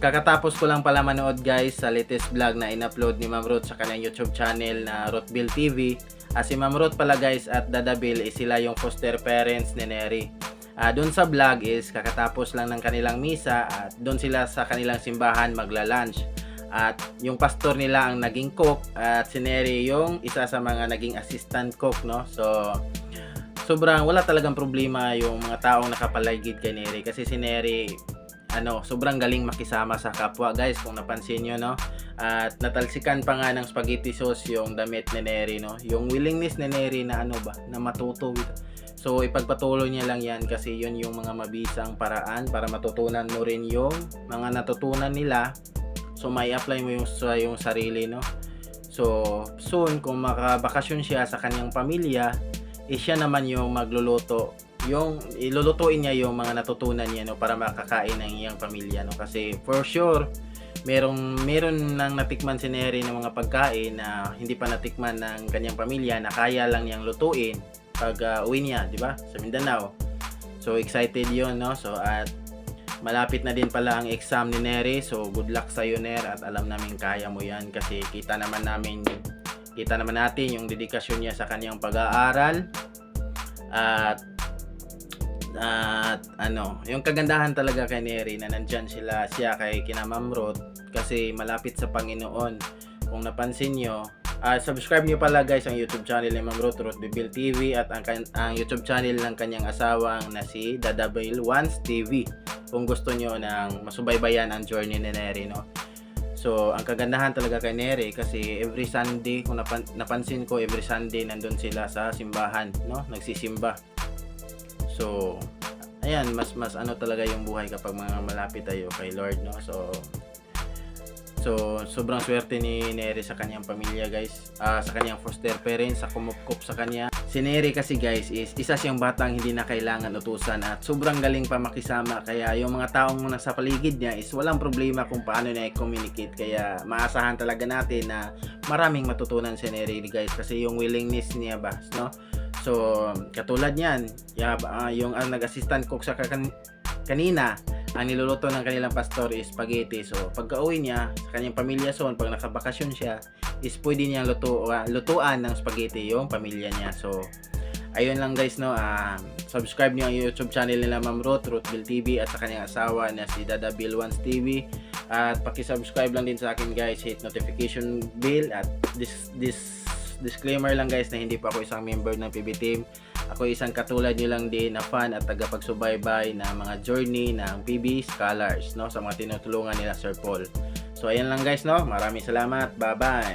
Kakatapos ko lang pala manood guys sa latest vlog na in-upload ni Ma'am Ruth sa kanyang YouTube channel na Ruthville TV. Si Ma'am Ruth pala guys at Dada Bill sila yung foster parents ni Neri. Doon sa vlog is kakatapos lang ng kanilang misa at doon sila sa kanilang simbahan magla-lunch. At yung pastor nila ang naging cook at si Neri yung isa sa mga naging assistant cook, no? So sobrang wala talagang problema yung mga taong nakapaligid kay Neri kasi si Neri sobrang galing makisama sa kapwa guys kung napansin nyo, no? At natalsikan pa nga ng spaghetti sauce yung damit ni Neri, no? Yung willingness ni Neri na na matuto. So ipagpatuloy niya lang yan kasi yun yung mga mabisang paraan para matutunan mo rin yung mga natutunan nila. So may apply mo yung sarili, no? So soon kung makabakasyon siya sa kanyang pamilya, siya naman yung magluluto, yung ilulutuin niya yung mga natutunan niya, no, para makakain ng iyang pamilya, no? Kasi for sure meron nang natikman si Neri ng mga pagkain na hindi pa natikman ng kanyang pamilya na kaya lang niyang lutuin pag uwi niya, di ba, sa Mindanao. So excited yon, no? So at malapit na din pala ang exam ni Neri. So good luck sa iyo, Ner, at alam namin kaya mo yan kasi kita naman natin yung dedikasyon niya sa kanyang pag-aaral. At yung kagandahan talaga kay Neri na nandyan siya kay kina Ma'am Ruth kasi malapit sa Panginoon. Kung napansin nyo, subscribe nyo pala guys ang YouTube channel ni Ma'am Ruth, Ruthville TV, at ang YouTube channel ng kanyang asawang na si Dada Bill Once TV kung gusto nyo ng masubaybayan ang journey ni Neri, no? So ang kagandahan talaga kay Neri kasi every Sunday, kung napansin ko, every Sunday nandun sila sa simbahan, no? Nagsisimba. So ayan, mas talaga yung buhay kapag mga malapit tayo kay Lord, no? So sobrang swerte ni Neri sa kanyang pamilya guys, sa kanyang foster parents, sa kumupkup sa kanya. Si Neri kasi guys is isa siyang batang hindi na kailangan utusan at sobrang galing pa makisama, kaya yung mga taong nasa paligid niya is walang problema kung paano niya i-communicate. Kaya maasahan talaga natin na maraming matutunan si Neri guys kasi yung willingness niya ba, no? So katulad niyan, yung nag-assistant cook sa kanina, ang niluluto ng kanilang pastor is spaghetti. So pagka-uwi niya sa kanyang pamilya soon, pag nakabakasyon siya, is pwede niyang lutuan ng spaghetti yung pamilya niya. So ayun lang guys, no? Subscribe niyo ang YouTube channel nila Ma'am Ruth, Ruthville TV, at sa kanyang asawa na si Dada Bill Once TV. At paki-subscribe lang din sa akin guys, hit notification bell. At disclaimer lang guys na hindi pa ako isang member ng PB Team. Ako isang katulad nyo lang din na fan at tagapagsubaybay na mga journey ng PB Scholars, no, sa mga tinutulungan nila Sir Paul. So ayan lang guys, no, maraming salamat, bye bye.